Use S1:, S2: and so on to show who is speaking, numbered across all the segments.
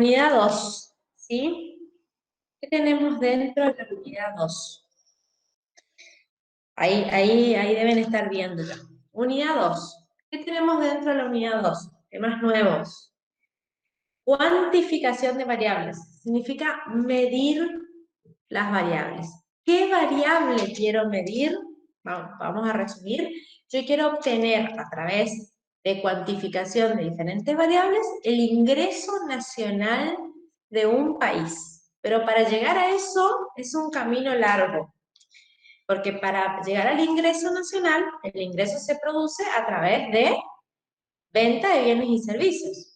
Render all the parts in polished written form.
S1: unidad 2, ¿sí? ¿Qué tenemos dentro de la unidad 2? Ahí deben estar viéndolo. Unidad 2. ¿Qué tenemos dentro de la unidad 2? Temas nuevos. Cuantificación de variables. Significa medir las variables. ¿Qué variable quiero medir? Vamos a resumir. Yo quiero obtener a través de cuantificación de diferentes variables el ingreso nacional de un país. Pero para llegar a eso es un camino largo. Porque para llegar al ingreso nacional, el ingreso se produce a través de venta de bienes y servicios.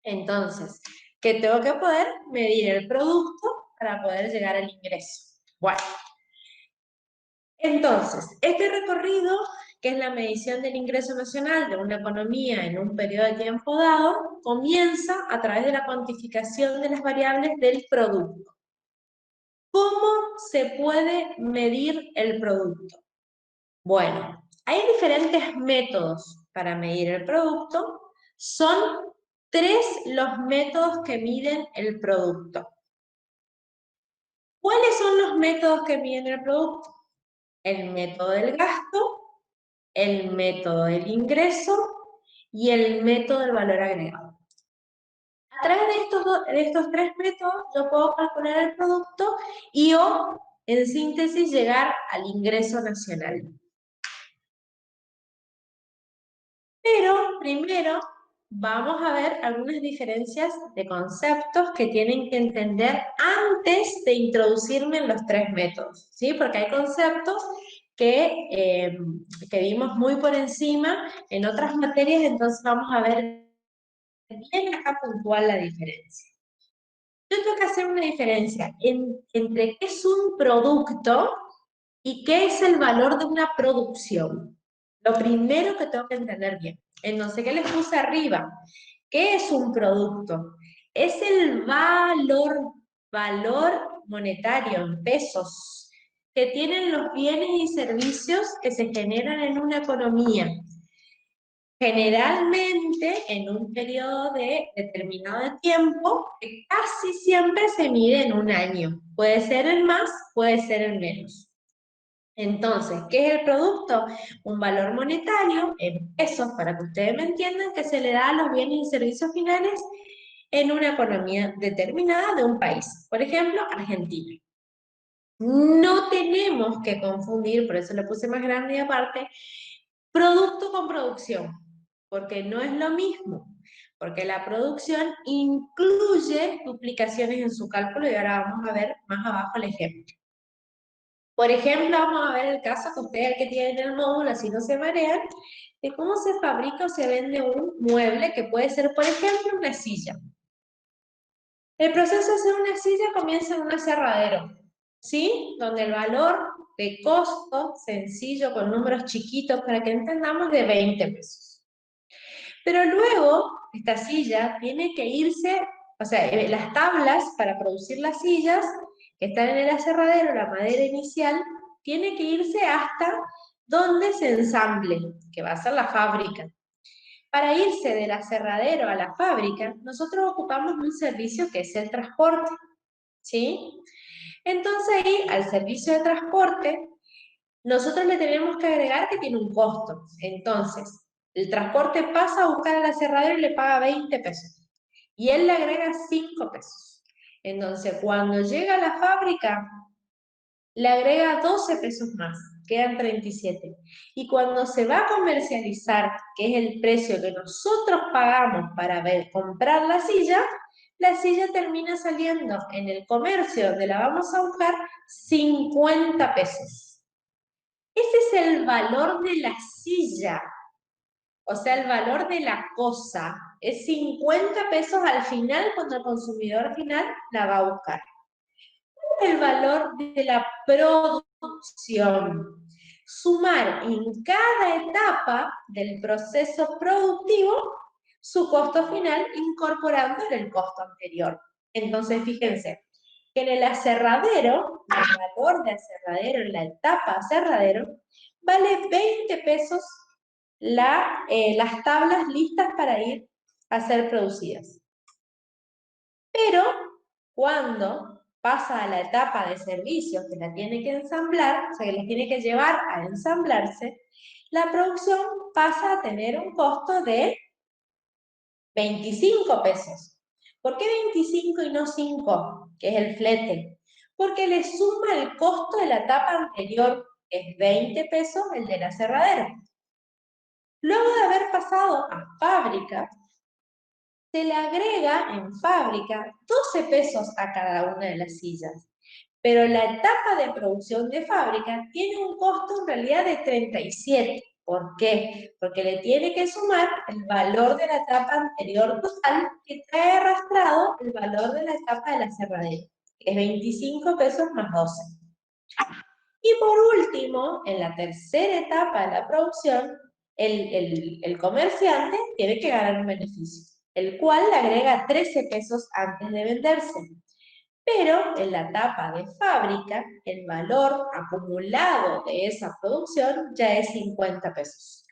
S1: Entonces, ¿qué tengo que poder? Medir el producto para poder llegar al ingreso. Bueno, entonces, este recorrido, que es la medición del ingreso nacional de una economía en un periodo de tiempo dado, comienza a través de la cuantificación de las variables del producto. ¿Cómo se puede medir el producto? Bueno, hay diferentes métodos para medir el producto. Son 3 los métodos que miden el producto. ¿Cuáles son los métodos que miden el producto? El método del gasto, el método del ingreso y el método del valor agregado. A través de estos 3 métodos yo puedo calcular el producto y en síntesis, llegar al ingreso nacional. Pero primero vamos a ver algunas diferencias de conceptos que tienen que entender antes de introducirme en los 3 métodos, ¿sí? Porque hay conceptos que vimos muy por encima en otras materias, entonces vamos a ver bien acá puntual la diferencia. Yo tengo que hacer una diferencia entre qué es un producto y qué es el valor de una producción. Lo primero que tengo que entender bien. Entonces, ¿qué les puse arriba? ¿Qué es un producto? Es el valor monetario en pesos que tienen los bienes y servicios que se generan en una economía. Generalmente en un periodo determinado de tiempo que casi siempre se mide en un año. Puede ser en más, puede ser en menos. Entonces, ¿qué es el producto? Un valor monetario en pesos, para que ustedes me entiendan, que se le da a los bienes y servicios finales en una economía determinada de un país. Por ejemplo, Argentina. No tenemos que confundir, por eso le puse más grande y aparte, producto con producción, porque no es lo mismo, porque la producción incluye duplicaciones en su cálculo y ahora vamos a ver más abajo el ejemplo. Por ejemplo, vamos a ver el caso que ustedes que tienen el módulo, así no se marean, de cómo se fabrica o se vende un mueble que puede ser, por ejemplo, una silla. El proceso de hacer una silla comienza en un aserradero, ¿sí? Donde el valor de costo sencillo con números chiquitos para que entendamos de 20 pesos. Pero luego esta silla tiene que irse, o sea, las tablas para producir las sillas que están en el aserradero, la madera inicial, tiene que irse hasta donde se ensamble, que va a ser la fábrica. Para irse del aserradero a la fábrica, nosotros ocupamos un servicio que es el transporte, ¿sí? Entonces ahí, al servicio de transporte, nosotros le tenemos que agregar que tiene un costo. Entonces, el transporte pasa a buscar al aserradero y le paga 20 pesos. Y él le agrega 5 pesos. Entonces, cuando llega a la fábrica, le agrega 12 pesos más, quedan 37. Y cuando se va a comercializar, que es el precio que nosotros pagamos para comprar la silla termina saliendo en el comercio donde la vamos a buscar 50 pesos. Ese es el valor de la silla, o sea, el valor de la cosa. Es 50 pesos al final cuando el consumidor final la va a buscar. El valor de la producción. Sumar en cada etapa del proceso productivo su costo final incorporando el costo anterior. Entonces, fíjense que en el aserradero, el valor de aserradero, en la etapa aserradero, vale 20 pesos las tablas listas para ir a ser producidas. Pero cuando pasa a la etapa de servicios, que la tiene que ensamblar, o sea, que la tiene que llevar a ensamblarse, la producción pasa a tener un costo de 25 pesos. ¿Por qué 25 y no 5, que es el flete? Porque le suma el costo de la etapa anterior, que es 20 pesos, el de la cerradera. Luego de haber pasado a fábrica, se le agrega en fábrica 12 pesos a cada una de las sillas. Pero la etapa de producción de fábrica tiene un costo en realidad de 37. ¿Por qué? Porque le tiene que sumar el valor de la etapa anterior total que trae arrastrado el valor de la etapa de la cerradera, que es 25 pesos más 12. Y por último, en la tercera etapa de la producción, el comerciante tiene que ganar un beneficio, el cual le agrega 13 pesos antes de venderse. Pero en la etapa de fábrica, el valor acumulado de esa producción ya es 50 pesos.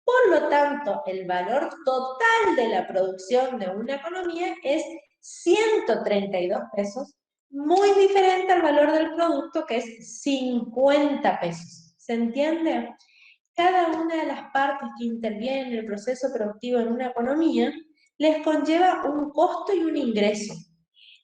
S1: Por lo tanto, el valor total de la producción de una economía es 132 pesos, muy diferente al valor del producto, que es 50 pesos. ¿Se entiende? Cada una de las partes que intervienen en el proceso productivo en una economía les conlleva un costo y un ingreso.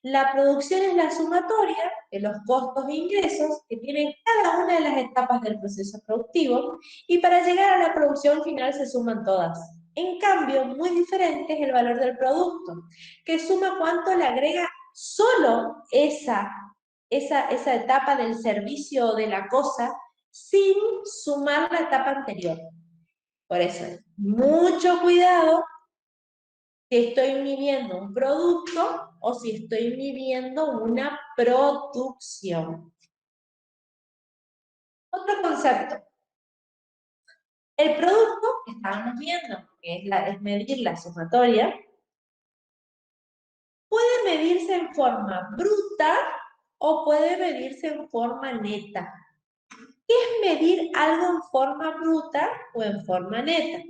S1: La producción es la sumatoria de los costos e ingresos que tienen cada una de las etapas del proceso productivo y para llegar a la producción final se suman todas. En cambio, muy diferente es el valor del producto, que suma cuánto le agrega solo esa etapa del servicio o de la cosa sin sumar la etapa anterior. Por eso, mucho cuidado si estoy midiendo un producto o si estoy midiendo una producción. Otro concepto. El producto que estábamos viendo, que es medir la sumatoria, puede medirse en forma bruta o puede medirse en forma neta. ¿Qué es medir algo en forma bruta o en forma neta?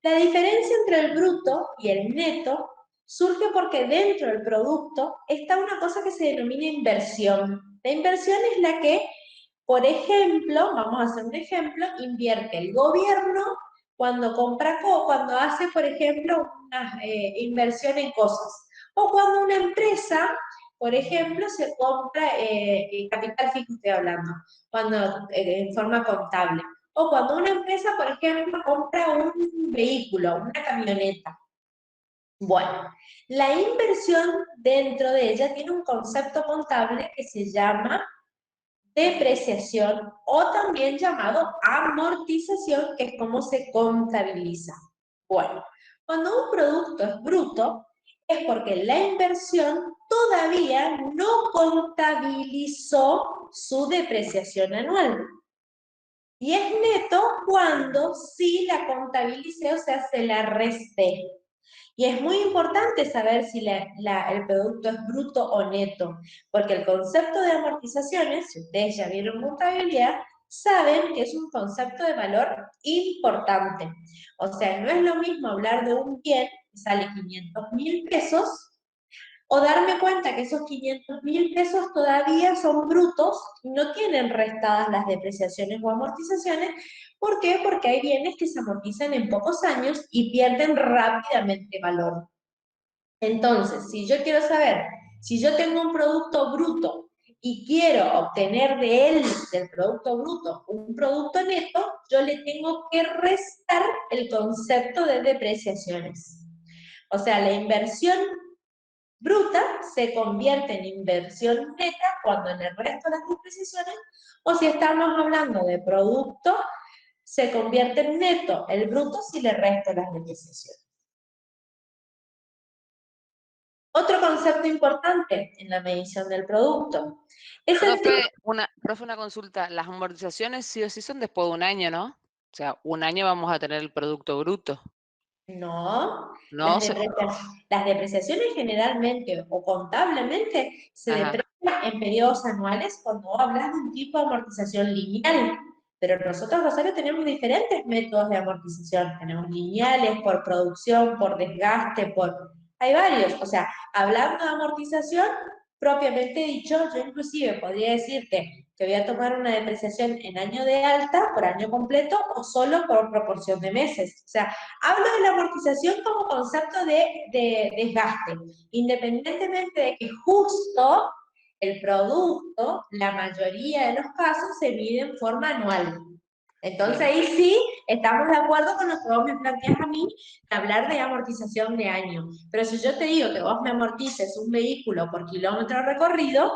S1: La diferencia entre el bruto y el neto surge porque dentro del producto está una cosa que se denomina inversión. La inversión es la que, por ejemplo, vamos a hacer un ejemplo, invierte el gobierno cuando compra, cuando hace, por ejemplo, una inversión en cosas. O cuando una empresa, por ejemplo, se compra, capital fijo estoy hablando, cuando en forma contable. O cuando una empresa, por ejemplo, compra un vehículo, una camioneta. Bueno, la inversión dentro de ella tiene un concepto contable que se llama depreciación o también llamado amortización, que es como se contabiliza. Bueno, cuando un producto es bruto, es porque la inversión todavía no contabilizó su depreciación anual. Y es neto cuando sí la contabilicé, o sea, se la resté. Y es muy importante saber si el producto es bruto o neto, porque el concepto de amortizaciones, si ustedes ya vieron contabilidad, saben que es un concepto de valor importante. O sea, no es lo mismo hablar de un bien que sale 500.000 pesos o darme cuenta que esos 500.000 pesos todavía son brutos y no tienen restadas las depreciaciones o amortizaciones. ¿Por qué? Porque hay bienes que se amortizan en pocos años y pierden rápidamente valor. Entonces, si yo quiero saber, si yo tengo un producto bruto y quiero obtener de él, del producto bruto, un producto neto, yo le tengo que restar el concepto de depreciaciones. O sea, la inversión bruta se convierte en inversión neta cuando en el resto de las depreciaciones, o si estamos hablando de producto, se convierte en neto el bruto si le resto las depreciaciones. Otro concepto importante en la medición del producto es el
S2: Profe, una consulta. Las amortizaciones sí o sí son después de un año, ¿no? O sea, un año vamos a tener el producto bruto.
S1: No,
S2: No,
S1: las depreciaciones generalmente o contablemente se
S2: ajá.
S1: deprecian en periodos anuales cuando hablas de un tipo de amortización lineal. Pero nosotros, Rosario, tenemos diferentes métodos de amortización. Tenemos lineales, por producción, por desgaste, por Hay varios, o sea, hablando de amortización, propiamente dicho, yo inclusive podría decirte que voy a tomar una depreciación en año de alta, por año completo, o solo por proporción de meses. O sea, hablo de la amortización como concepto de desgaste, independientemente de que justo el producto, la mayoría de los casos, se mide en forma anual. Entonces
S2: Bien,
S1: ahí sí estamos de acuerdo con lo que vos me planteas a mí de hablar de amortización de año. Pero si yo te digo que vos me amortices un vehículo por kilómetro recorrido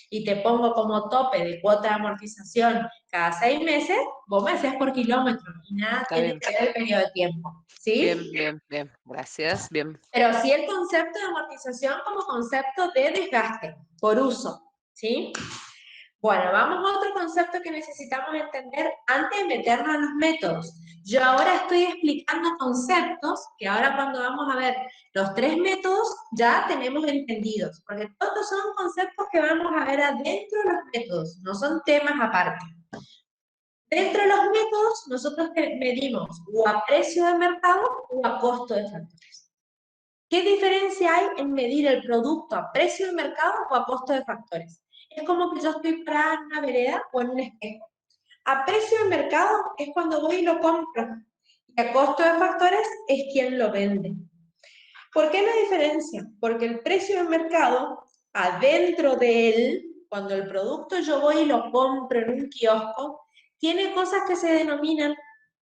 S1: y te pongo como tope de cuota de amortización cada 6 meses, vos me hacés por kilómetro y nada
S2: está
S1: tiene
S2: bien.
S1: que ver el periodo de tiempo. ¿Sí?
S2: Bien, bien, bien. Gracias, bien.
S1: Pero sí el concepto de amortización como concepto de desgaste por uso. ¿Sí? Bueno, vamos a otro concepto que necesitamos entender antes de meternos en los métodos. Yo ahora estoy explicando conceptos que ahora cuando vamos a ver los 3 métodos ya tenemos entendidos, porque todos son conceptos que vamos a ver adentro de los métodos, no son temas aparte. Dentro de los métodos nosotros medimos o a precio de mercado o a costo de factores. ¿Qué diferencia hay en medir el producto a precio de mercado o a costo de factores? Es como que yo estoy parada en una vereda o en un espejo. A precio de mercado es cuando voy y lo compro. Y a costo de factores es quien lo vende. ¿Por qué la diferencia? Porque el precio de mercado, adentro de él, cuando el producto yo voy y lo compro en un kiosco, tiene cosas que se denominan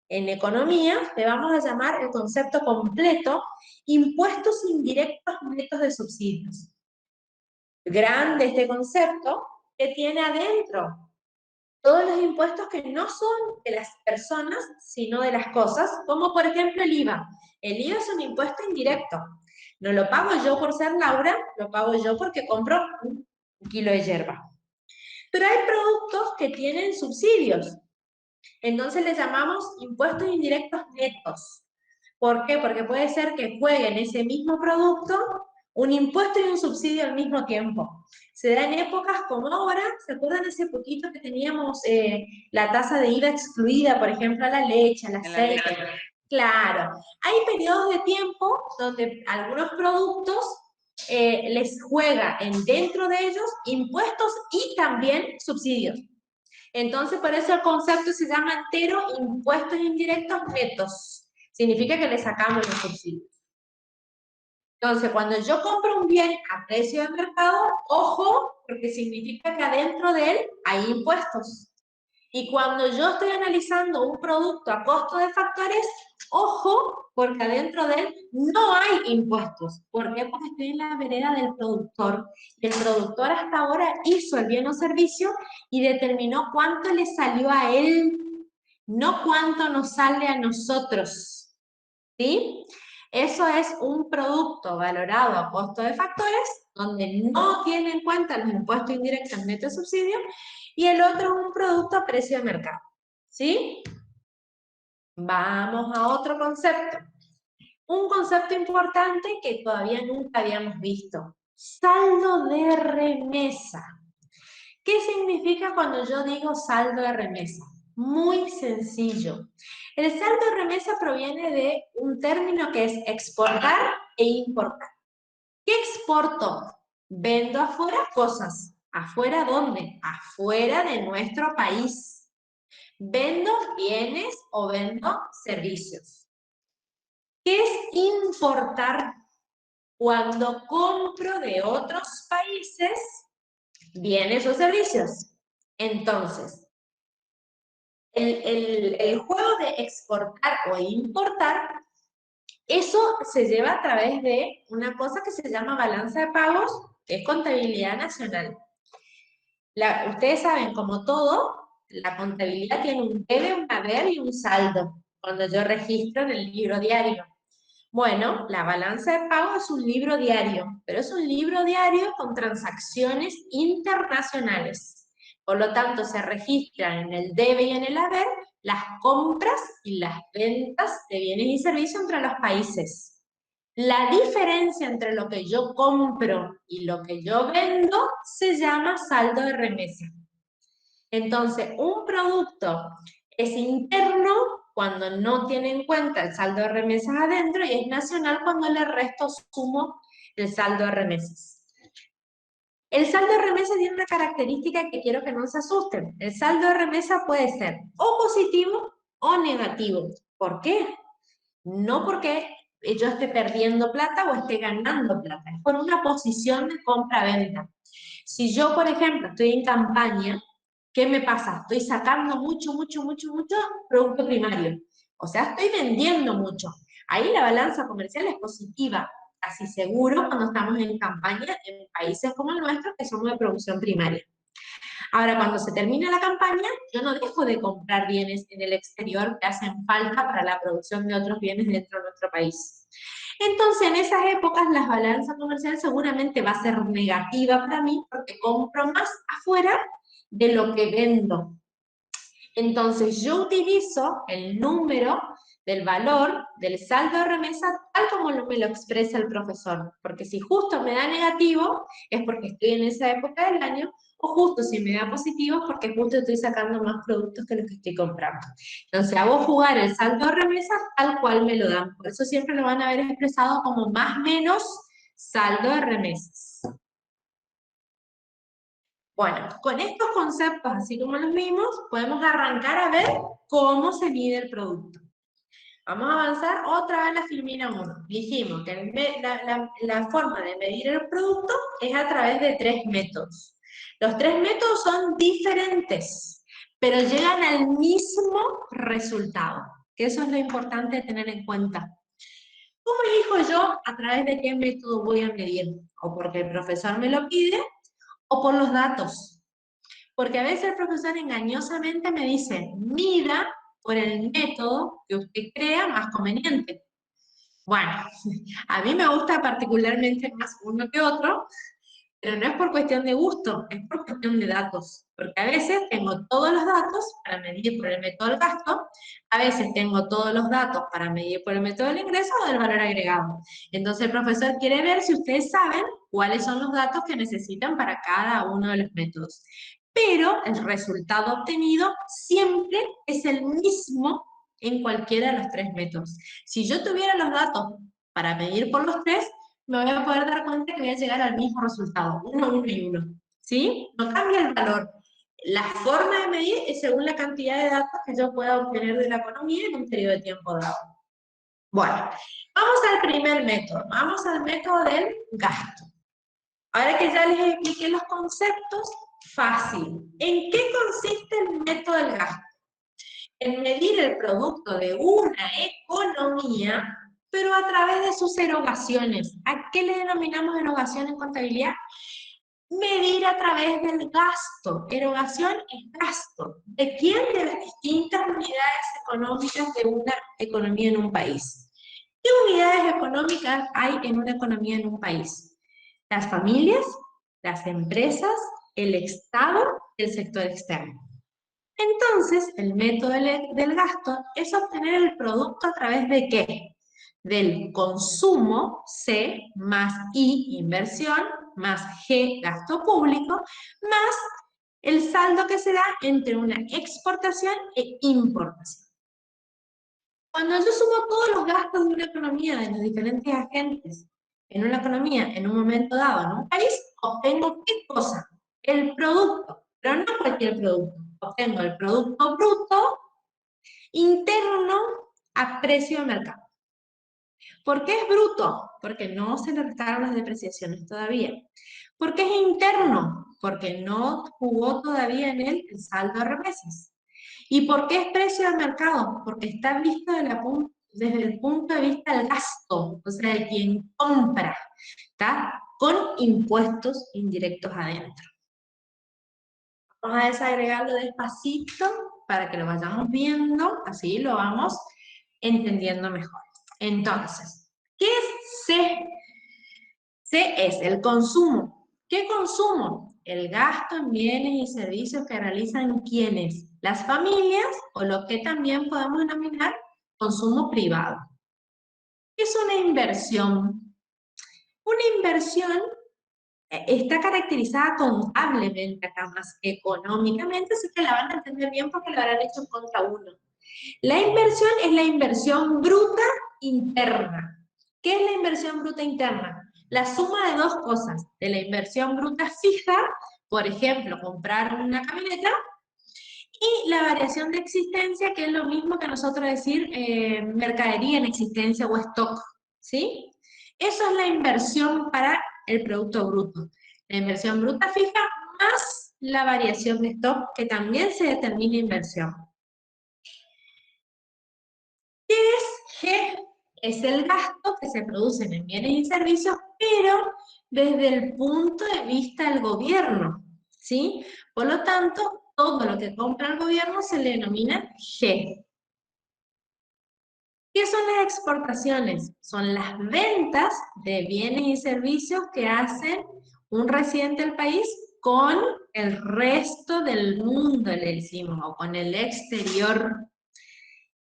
S1: en economía, le vamos a llamar el concepto completo, impuestos indirectos netos de subsidios. Grande este concepto que tiene adentro todos los impuestos que no son de las personas, sino de las cosas, como por ejemplo el IVA. El IVA es un impuesto indirecto. No lo pago yo por ser Laura, lo pago yo porque compro un kilo de hierba. Pero hay productos que tienen subsidios. Entonces le llamamos impuestos indirectos netos. ¿Por qué? Porque puede ser que jueguen ese mismo producto un impuesto y un subsidio al mismo tiempo. Se da en épocas como ahora, ¿se acuerdan hace poquito que teníamos la tasa de IVA excluida, por ejemplo, a la leche, al
S2: En la leche.
S1: aceite? Claro, hay periodos de tiempo donde algunos productos les juega dentro de ellos impuestos y también subsidios. Entonces, por eso el concepto se llama entero impuestos indirectos netos. Significa que le sacamos los subsidios. Entonces, cuando yo compro un bien a precio de mercado, ojo, porque significa que adentro de él hay impuestos. Y cuando yo estoy analizando un producto a costo de factores, ojo, porque adentro de él no hay impuestos. ¿Por qué? Porque estoy en la vereda del productor. El productor hasta ahora hizo el bien o servicio y determinó cuánto le salió a él, no cuánto nos sale a nosotros. ¿Sí? Eso es un producto valorado a costo de factores, donde no tiene en cuenta los impuestos indirectos netos de subsidio, y el otro es un producto a precio de mercado. ¿Sí? Vamos a otro concepto. Un concepto importante que todavía nunca habíamos visto. Saldo de remesa. ¿Qué significa cuando yo digo saldo de remesa? Muy sencillo. El saldo de remesa proviene de un término que es exportar e importar. ¿Qué exporto? Vendo afuera cosas. ¿Afuera dónde? Afuera de nuestro país. Vendo bienes o vendo servicios. ¿Qué es importar? Cuando compro de otros países bienes o servicios. Entonces, el juego de exportar o importar, eso se lleva a través de una cosa que se llama balanza de pagos, que es contabilidad nacional. Ustedes saben, como todo, la contabilidad tiene un debe, un haber y un saldo, cuando yo registro en el libro diario. Bueno, la balanza de pago es un libro diario, pero es un libro diario con transacciones internacionales. Por lo tanto, se registran en el debe y en el haber las compras y las ventas de bienes y servicios entre los países. La diferencia entre lo que yo compro y lo que yo vendo se llama saldo de remesa. Entonces, un producto es interno cuando no tiene en cuenta el saldo de remesas adentro y es nacional cuando le resto sumo el saldo de remesas. El saldo de remesas tiene una característica que quiero que no se asusten. El saldo de remesa puede ser o positivo o negativo. ¿Por qué? No porque yo esté perdiendo plata o esté ganando plata, es por una posición de compra-venta. Si yo, por ejemplo, estoy en campaña, ¿qué me pasa? Estoy sacando mucho producto primario. O sea, estoy vendiendo mucho. Ahí la balanza comercial es positiva, casi seguro cuando estamos en campaña en países como el nuestro, que somos de producción primaria. Ahora, cuando se termina la campaña, yo no dejo de comprar bienes en el exterior que hacen falta para la producción de otros bienes dentro de nuestro país. Entonces, en esas épocas, la balanza comercial seguramente va a ser negativa para mí porque compro más afuera de lo que vendo. Entonces, yo utilizo el número del valor del saldo de remesa tal como me lo expresa el profesor. Porque si justo me da negativo, es porque estoy en esa época del año, o justo si me da positivo, es porque justo estoy sacando más productos que los que estoy comprando. Entonces, hago jugar el saldo de remesa tal cual me lo dan. Por eso siempre lo van a ver expresado como más menos saldo de remesas. Bueno, con estos conceptos, así como los vimos, podemos arrancar a ver cómo se mide el producto. Vamos a avanzar otra vez la Filmina 1. Dijimos que la forma de medir el producto es a través de 3 métodos. Los 3 métodos son diferentes, pero llegan al mismo resultado, que eso es lo importante de tener en cuenta. ¿Cómo elijo yo a través de qué método voy a medir? O porque el profesor me lo pide, o por los datos. Porque a veces el profesor engañosamente me dice, mida por el método que usted crea más conveniente. Bueno, a mí me gusta particularmente más uno que otro, pero no es por cuestión de gusto, es por cuestión de datos. Porque a veces tengo todos los datos para medir por el método del gasto, a veces tengo todos los datos para medir por el método del ingreso o del valor agregado. Entonces el profesor quiere ver si ustedes saben cuáles son los datos que necesitan para cada uno de los métodos. Pero el resultado obtenido siempre es el mismo en cualquiera de los 3 métodos. Si yo tuviera los datos para medir por los 3, me voy a poder dar cuenta que voy a llegar al mismo resultado, 1, 1 y 1. ¿Sí? No cambia el valor. La forma de medir es según la cantidad de datos que yo pueda obtener de la economía en un periodo de tiempo dado. Bueno, vamos al primer método. Vamos al método del gasto. Ahora que ya les expliqué los conceptos, fácil. ¿En qué consiste el método del gasto? En medir el producto de una economía, pero a través de sus erogaciones. ¿A qué le denominamos erogación en contabilidad? Medir a través del gasto. Erogación es gasto. ¿De quién? De las distintas unidades económicas de una economía en un país. ¿Qué unidades económicas hay en una economía en un país? Las familias, las empresas, el Estado, el sector externo. Entonces, el método del gasto es obtener el producto a través de ¿qué? Del consumo, C, más I, inversión, más G, gasto público, más el saldo que se da entre una exportación e importación. Cuando yo sumo todos los gastos de una economía, de los diferentes agentes, en una economía, en un momento dado, en un país, obtengo ¿qué cosa? El producto, pero no cualquier producto. Obtengo el producto bruto interno a precio de mercado. ¿Por qué es bruto? Porque no se le restaron las depreciaciones todavía. ¿Por qué es interno? Porque no jugó todavía en él el saldo de remesas. ¿Y por qué es precio de mercado? Porque está visto desde el punto de vista del gasto, o sea, de quien compra, ¿está? Con impuestos indirectos adentro. Vamos a desagregarlo despacito para que lo vayamos viendo, así lo vamos entendiendo mejor. Entonces, ¿qué es C? C es el consumo. ¿Qué consumo? El gasto en bienes y servicios que realizan ¿quiénes? Las familias, o lo que también podemos denominar consumo privado. ¿Qué es una inversión? Una inversión está caracterizada contablemente acá más que económicamente, así que la van a entender bien porque lo habrán hecho en contra uno. La inversión es la inversión bruta interna. ¿Qué es la inversión bruta interna? La suma de dos cosas, de la inversión bruta fija, por ejemplo, comprar una camioneta, y la variación de existencia, que es lo mismo que nosotros decir mercadería en existencia o stock, ¿sí? Eso es la inversión para el producto bruto. La inversión bruta fija más la variación de stock, que también se determina inversión. ¿Qué es G? Es el gasto que se produce en bienes y servicios, pero desde el punto de vista del gobierno, ¿sí? Por lo tanto, todo lo que compra el gobierno se le denomina G. ¿Qué son las exportaciones? Son las ventas de bienes y servicios que hacen un residente del país con el resto del mundo, le decimos, o con el exterior,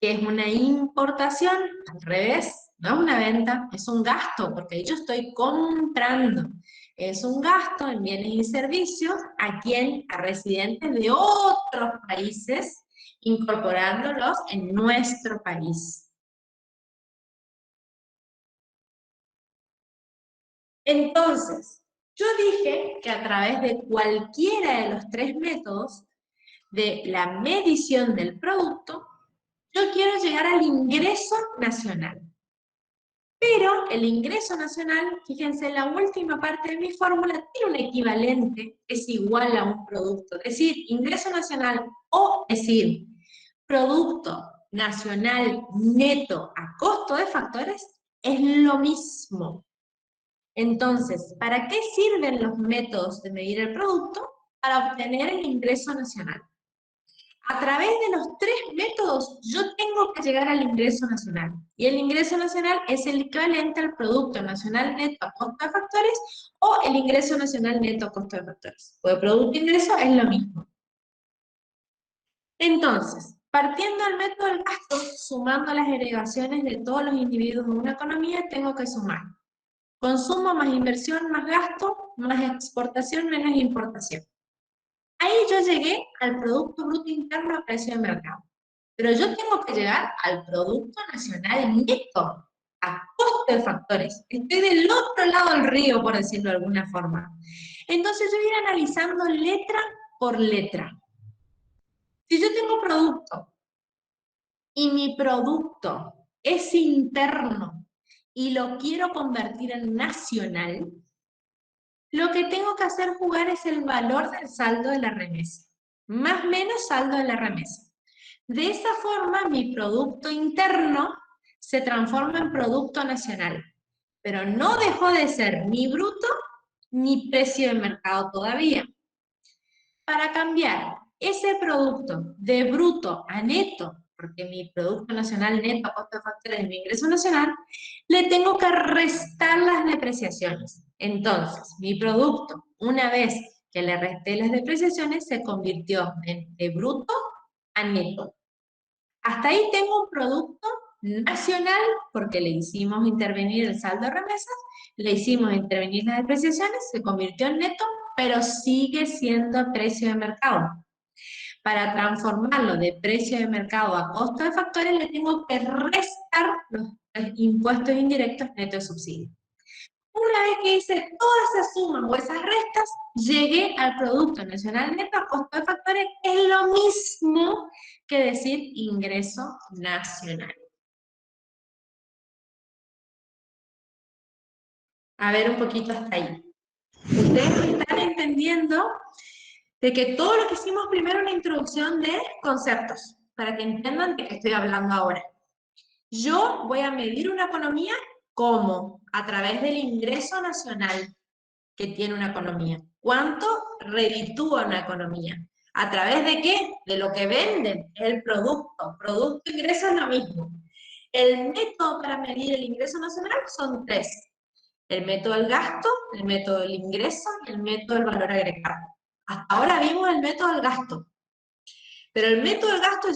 S1: que es una importación, al revés, no es una venta, es un gasto, porque yo estoy comprando. Es un gasto en bienes y servicios a quien, a residentes de otros países, incorporándolos en nuestro país. Entonces, yo dije que a través de cualquiera de los tres métodos de la medición del producto, yo quiero llegar al ingreso nacional. Pero el ingreso nacional, fíjense, la última parte de mi fórmula tiene un equivalente, es igual a un producto. Es decir, ingreso nacional o decir, producto nacional neto a costo de factores es lo mismo. Entonces, ¿para qué sirven los métodos de medir el producto? Para obtener el ingreso nacional. A través de los tres métodos, yo tengo que llegar al ingreso nacional. Y el ingreso nacional es el equivalente al Producto Nacional Neto a costo de factores o el ingreso nacional neto a costo de factores. Pues producto e ingreso es lo mismo. Entonces, partiendo del método del gasto, sumando las derivaciones de todos los individuos de una economía, tengo que sumar consumo más inversión más gasto, más exportación menos importación. Ahí yo llegué al Producto Bruto Interno a precio de mercado. Pero yo tengo que llegar al Producto Nacional Neto, a costo de factores. Estoy del otro lado del río, por decirlo de alguna forma. Entonces yo voy a ir analizando letra por letra. Si yo tengo producto y mi producto es interno y lo quiero convertir en nacional, lo que tengo que hacer jugar es el valor del saldo de la remesa, más menos saldo de la remesa. De esa forma, mi producto interno se transforma en producto nacional, pero no dejó de ser ni bruto ni precio de mercado todavía. Para cambiar ese producto de bruto a neto, porque mi producto nacional neto a costo de factores es mi ingreso nacional, le tengo que restar las depreciaciones. Entonces, mi producto, una vez que le resté las depreciaciones, se convirtió de bruto a neto. Hasta ahí tengo un producto nacional, porque le hicimos intervenir el saldo de remesas, le hicimos intervenir las depreciaciones, se convirtió en neto, pero sigue siendo precio de mercado. Para transformarlo de precio de mercado a costo de factores, le tengo que restar los impuestos indirectos neto de subsidio. Una vez que hice todas esas sumas o esas restas, llegué al Producto Nacional Neto a costo de factores, que es lo mismo que decir ingreso nacional. A ver un poquito hasta ahí. Ustedes están entendiendo de que todo lo que hicimos primero es una introducción de conceptos, para que entiendan de qué estoy hablando ahora. Yo voy a medir una economía como a través del ingreso nacional que tiene una economía. ¿Cuánto reditúa una economía? ¿A través de qué? De lo que venden, el producto. Producto e ingreso es lo mismo. El método para medir el ingreso nacional son tres. El método del gasto, el método del ingreso y el método del valor agregado. Hasta ahora vimos el método del gasto. Pero el método del gasto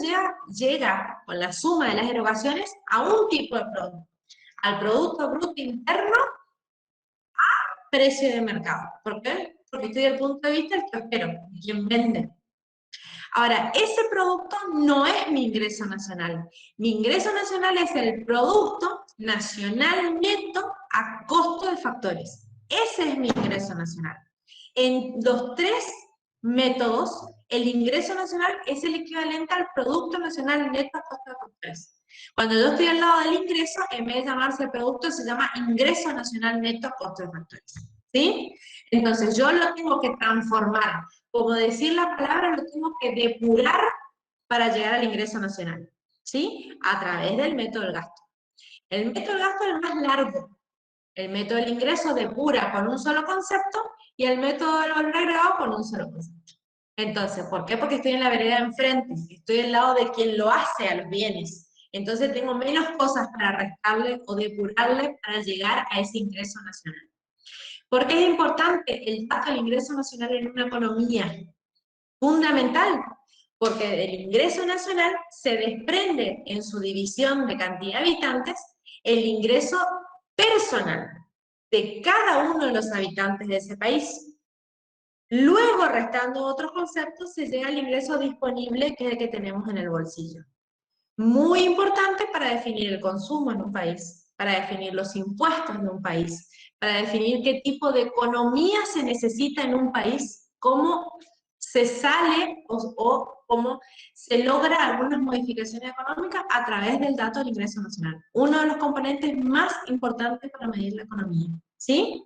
S1: llega con la suma de las erogaciones a un tipo de producto. Al Producto Bruto Interno, precio de mercado. ¿Por qué? Porque estoy del punto de vista del kiosquero, de quien vende. Ahora, ese producto no es mi ingreso nacional. Mi ingreso nacional es el Producto Nacional Neto a costo de factores. Ese es mi ingreso nacional. En los tres métodos, el ingreso nacional es el equivalente al Producto Nacional Neto a costo de factores. Cuando yo estoy al lado del ingreso, en vez de llamarse producto, se llama ingreso nacional neto a costo de factores. ¿Sí? Entonces, yo lo tengo que transformar. Como decir la palabra, lo tengo que depurar para llegar al ingreso nacional. ¿Sí? A través del método del gasto. El método del gasto es el más largo. El método del ingreso depura con un solo concepto y el método del valor agregado con un solo concepto. Entonces, ¿por qué? Porque estoy en la vereda de enfrente, estoy al lado de quien lo hace a los bienes. Entonces tengo menos cosas para restarle o depurarle para llegar a ese ingreso nacional. ¿Por qué es importante el dato del ingreso nacional en una economía? Fundamental, porque del ingreso nacional se desprende en su división de cantidad de habitantes el ingreso personal de cada uno de los habitantes de ese país. Luego, restando otros conceptos, se llega al ingreso disponible, que es el que tenemos en el bolsillo. Muy importante para definir el consumo en un país, para definir los impuestos de un país, para definir qué tipo de economía se necesita en un país, cómo se sale o cómo se logra algunas modificaciones económicas a través del dato del ingreso nacional. Uno de los componentes más importantes para medir la economía. ¿Sí?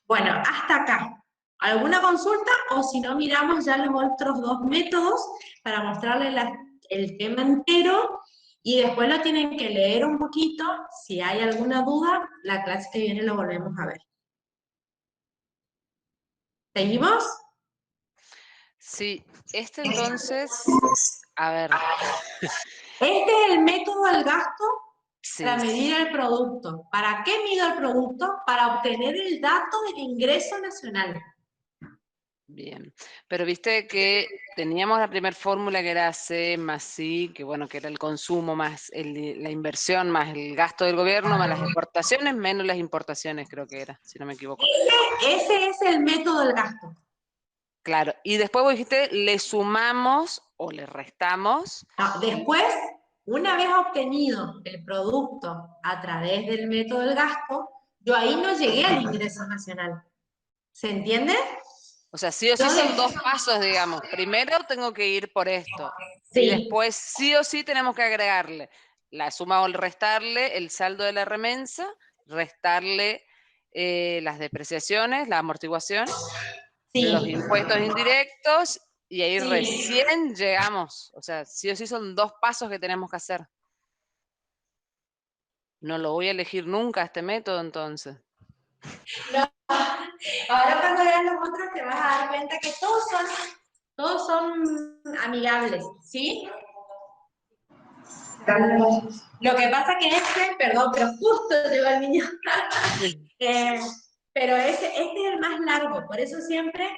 S1: Bueno, hasta acá. ¿Alguna consulta? O si no, miramos ya los otros dos métodos para mostrarles el tema entero y después lo tienen que leer un poquito. Si hay alguna duda, la clase que viene lo volvemos a ver. ¿Seguimos?
S2: Sí, entonces, a ver,
S1: Este es el método del gasto para
S2: sí,
S1: medir el producto. ¿Para qué mido el producto? Para obtener el dato del ingreso nacional.
S2: bien. Pero viste que teníamos la primera fórmula que era C más I, que bueno, que era el consumo más la inversión más el gasto del gobierno más las exportaciones menos las importaciones, creo que era, si no me equivoco.
S1: Ese es el método del gasto.
S2: Claro, y después vos dijiste, le sumamos o le restamos.
S1: No, después, una vez obtenido el producto a través del método del gasto, yo ahí no llegué al ingreso nacional. ¿Se entiende?
S2: O sea, sí o sí son dos pasos, digamos. Primero tengo que ir por esto. Y
S1: Sí,
S2: después sí o sí tenemos que agregarle la suma o el restarle el saldo de la remensa, restarle las depreciaciones, la amortiguación, los
S1: sí,
S2: impuestos indirectos, y ahí
S1: sí.
S2: recién llegamos. O sea, sí o sí son dos pasos que tenemos que hacer. No lo voy a elegir nunca este método entonces.
S1: No, ahora cuando veas los otros te vas a dar cuenta que todos son amigables, ¿sí? Lo que pasa que perdón, pero justo llegó el niño. Eh, pero este es el más largo, por eso siempre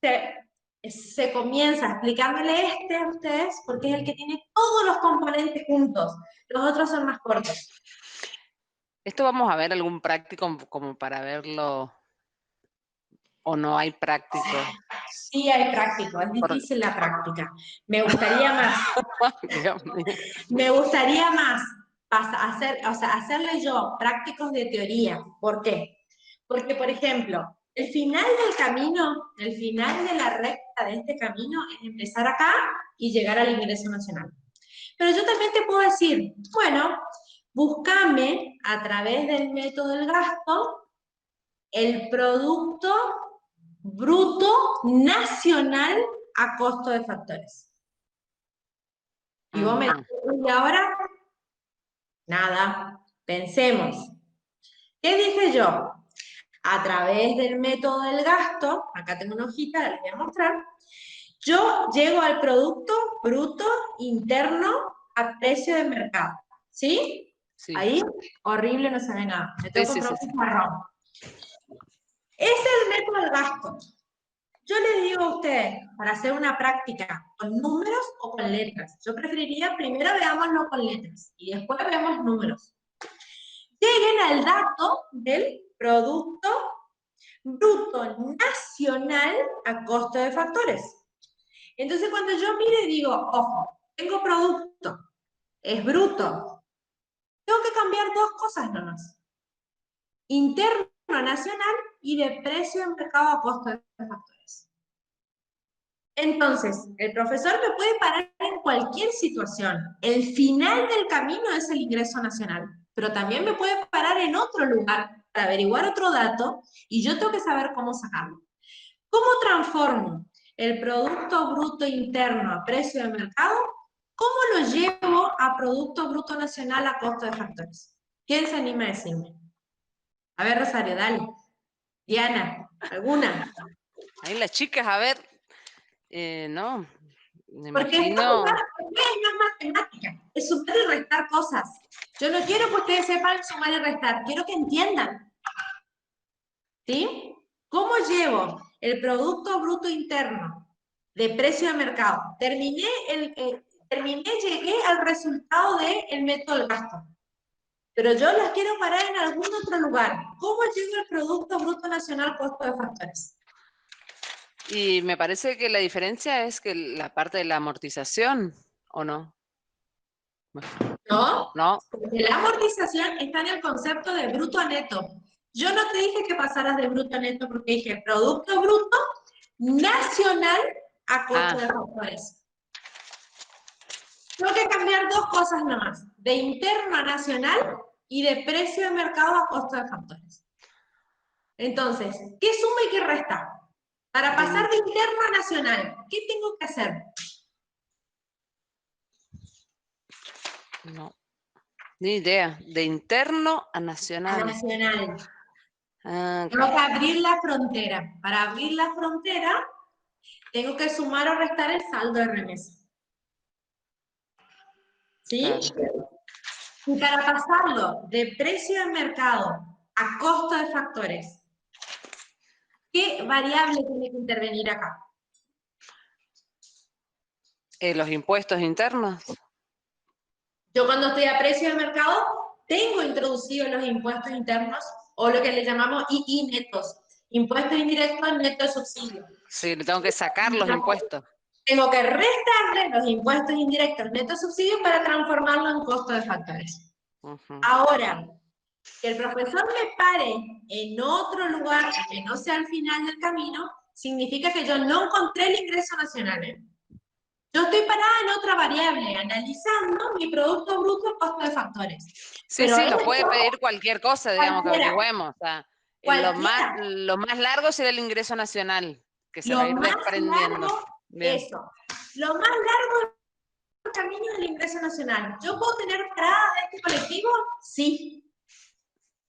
S1: se comienza explicándole este a ustedes, porque es el que tiene todos los componentes juntos. Los otros son más cortos.
S2: ¿Esto vamos a ver algún práctico como para verlo o no hay práctico?
S1: Sí hay práctico, es difícil la práctica. Me gustaría más.
S2: Dios mío.
S1: Me gustaría más hacerle yo prácticos de teoría. ¿Por qué? Porque, por ejemplo, el final del camino, el final de la recta de este camino es empezar acá y llegar al ingreso nacional. Pero yo también te puedo decir, bueno, búscame a través del método del gasto el producto bruto nacional a costo de factores. Y vos me dices, ¿y ahora? Nada, pensemos. ¿Qué dije yo? A través del método del gasto, acá tengo una hojita, les voy a mostrar, yo llego al producto bruto interno a precio de mercado. ¿Sí?
S2: Sí,
S1: Ahí, horrible, no se ve nada. Me
S2: sí,
S1: tengo que
S2: sí,
S1: comprar
S2: sí, sí.
S1: un marrón. Es el método del gasto. Yo les digo a ustedes, para hacer una práctica con números o con letras. Yo preferiría primero veámoslo con letras y después vemos números. Lleguen al dato del Producto Bruto Nacional a costo de factores. Entonces cuando yo mire y digo, ojo, tengo producto, es bruto, tengo que cambiar dos cosas nomás. Interno nacional y de precio de mercado a costo de factores. Entonces, el profesor me puede parar en cualquier situación. El final del camino es el ingreso nacional, pero también me puede parar en otro lugar para averiguar otro dato y yo tengo que saber cómo sacarlo. ¿Cómo transformo el Producto Bruto Interno a precio de mercado? ¿Cómo lo llevo a Producto Bruto Nacional a costo de factores? ¿Quién se anima a decirme? A ver, Rosario, dale. Diana, ¿alguna?
S2: Ahí las chicas, a ver, no, me
S1: Porque
S2: imagino.
S1: no es matemática, es sumar y restar cosas. Yo no quiero que ustedes sepan sumar y restar, quiero que entiendan. ¿Sí? ¿Cómo llevo el Producto Bruto Interno de precio de mercado? Llegué al resultado del método del gasto. Pero yo las quiero parar en algún otro lugar. ¿Cómo llevo el Producto Bruto Nacional costo de factores?
S2: Y me parece que la diferencia es que la parte de la amortización, ¿o no?
S1: ¿No?
S2: No.
S1: Porque la amortización está en el concepto de bruto a neto. Yo no te dije que pasaras de bruto a neto porque dije Producto Bruto Nacional a costo de factores. Tengo que cambiar dos cosas nomás, de interno a nacional y de precio de mercado a costo de factores. Entonces, ¿qué suma y qué resta? Para pasar de interno a nacional, ¿qué tengo que hacer?
S2: No, ni idea. De interno a nacional.
S1: A nacional.
S2: Ah,
S1: Tengo que abrir la frontera. Para abrir la frontera, tengo que sumar o restar el saldo de remesa. ¿Sí?
S2: claro.
S1: Y para pasarlo de precio de mercado a costo de factores, ¿qué variable tiene que intervenir acá?
S2: Los impuestos internos.
S1: Yo cuando estoy a precio de mercado, tengo introducidos los impuestos internos, o lo que le llamamos II netos, impuestos indirectos netos de subsidio.
S2: Sí, le tengo que sacar los impuestos.
S1: Tengo que restarle los impuestos indirectos netos de subsidio para transformarlo en costo de factores. Ahora, que el profesor me pare en otro lugar que no sea al final del camino, significa que yo no encontré el ingreso nacional. Yo estoy parada en otra variable, analizando mi Producto Bruto costo de factores.
S2: Sí,
S1: Pero
S2: sí, nos puede
S1: esto,
S2: pedir cualquier cosa, digamos, que
S1: cualquiera,
S2: averigüemos. O sea,
S1: cualquiera,
S2: lo más largo será el ingreso nacional, que se va a
S1: lo
S2: ir
S1: más
S2: desprendiendo.
S1: largo,
S2: Bien.
S1: eso, lo más largo el camino del ingreso nacional. ¿Yo puedo tener parada de este colectivo? Sí.